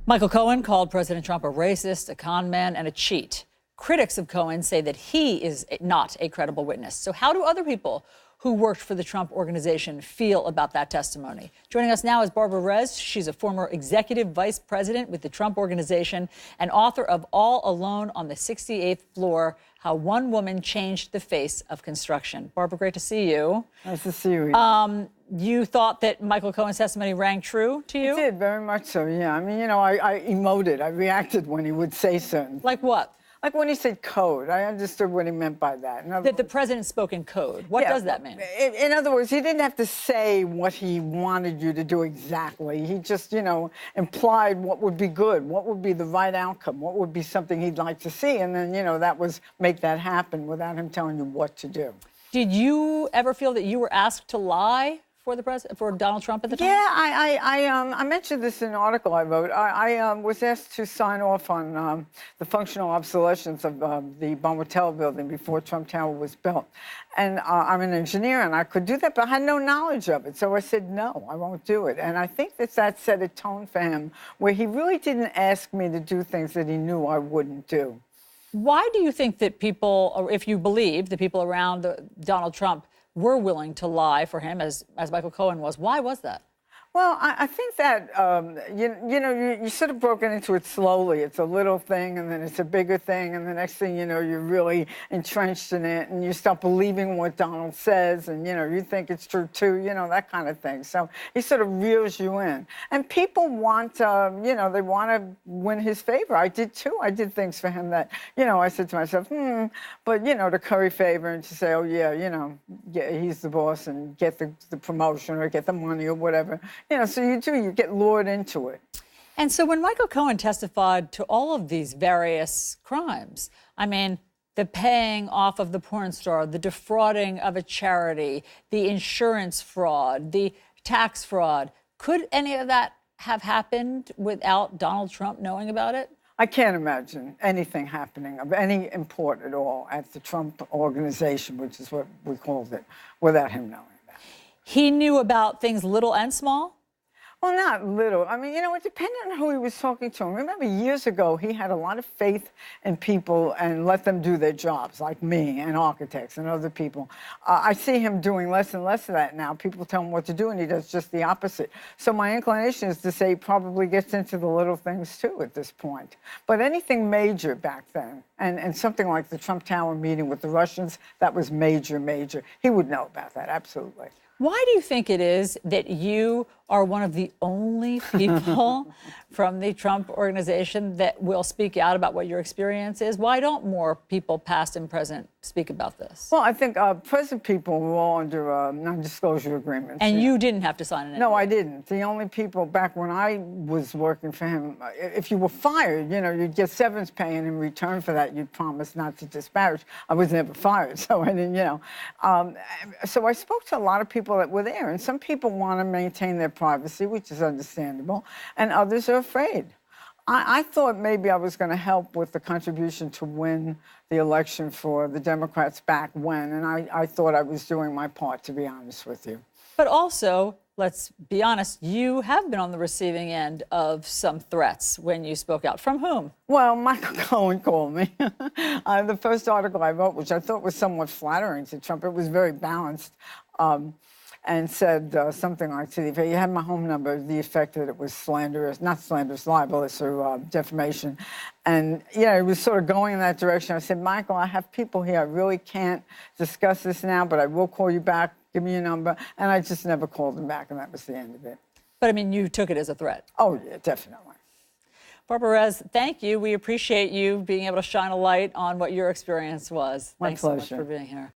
Michael Cohen called President Trump a racist, a con man, and a cheat. Critics of Cohen say that he is not a credible witness. So how do other people who worked for the Trump organization feel about that testimony? Joining us now is Barbara Rez. She's a former executive vice president with the Trump organization and author of All Alone on the 68th Floor, How One Woman Changed the Face of Construction. Barbara, great to see you. Nice to see you. You thought that Michael Cohen's testimony rang true to you? It did, very much so, yeah. I mean, you know, I emoted. I reacted when he would say certain. Like what? Like when he said code. I understood what he meant by that. That the president spoke in code. What does that mean? In other words, he didn't have to say what he wanted you to do exactly. He just, you know, implied what would be good, what would be the right outcome, what would be something he'd like to see. And then, you know, that was make that happen without him telling you what to do. Did you ever feel that you were asked to lie for the president, for Donald Trump at the time? Yeah, I mentioned this in an article I wrote. I was asked to sign off on the functional obsolescence of the Bonwatello building before Trump Tower was built. And I'm an engineer, and I could do that, but I had no knowledge of it. So I said, no, I won't do it. And I think that set a tone for him where he really didn't ask me to do things that he knew I wouldn't do. Why do you think that people, or if you believe the people around Donald Trump were willing to lie for him, as Michael Cohen was? Why was that? Well, I think that, you know, you sort of broken into it slowly. It's a little thing, and then it's a bigger thing, and the next thing you know, you're really entrenched in it, and you start believing what Donald says, and, you know, you think it's true, too, you know, that kind of thing. So he sort of reels you in. And people want, you know, they want to win his favor. I did, too. I did things for him that, you know, I said to myself, but, you know, to curry favor and to say, oh, yeah, you know, yeah, he's the boss, and get the promotion or get the money or whatever. You know, so you get lured into it. And so when Michael Cohen testified to all of these various crimes, I mean, the paying off of the porn star, the defrauding of a charity, the insurance fraud, the tax fraud, could any of that have happened without Donald Trump knowing about it? I can't imagine anything happening of any import at all at the Trump organization, which is what we called it, without him knowing about it. He knew about things little and small? Well, not little. I mean, you know, it depended on who he was talking to. Remember, years ago, he had a lot of faith in people and let them do their jobs, like me and architects and other people. I see him doing less and less of that now. People tell him what to do, and he does just the opposite. So my inclination is to say he probably gets into the little things, too, at this point. But anything major back then, and something like the Trump Tower meeting with the Russians, that was major, major. He would know about that, absolutely. Why do you think it is that you are one of the only people from the Trump organization that will speak out about what your experience is? Why don't more people, past and present, speak about this? Well, I think present people were all under non-disclosure agreements. And you didn't have to sign it? No, I didn't. The only people back when I was working for him, if you were fired, you know, you'd get severance pay, and in return for that, you'd promise not to disparage. I was never fired, so I didn't, you know. So I spoke to a lot of people that were there, and some people want to maintain their privacy, which is understandable, and others are afraid. I thought maybe I was going to help with the contribution to win the election for the Democrats back when, and I thought I was doing my part, to be honest with you. But also, let's be honest, you have been on the receiving end of some threats when you spoke out. From whom? Well, Michael Cohen called me. The first article I wrote, which I thought was somewhat flattering to Trump, it was very balanced, and said something like, to the effect, you had my home number, the effect that it was slanderous, not slanderous, libelous or defamation. And, you know, it was sort of going in that direction. I said, Michael, I have people here. I really can't discuss this now, but I will call you back. Give me your number. And I just never called him back, and that was the end of it. But, I mean, you took it as a threat. Oh, yeah, definitely. Barbara Rez, thank you. We appreciate you being able to shine a light on what your experience was. My Thanks pleasure. so much for being here.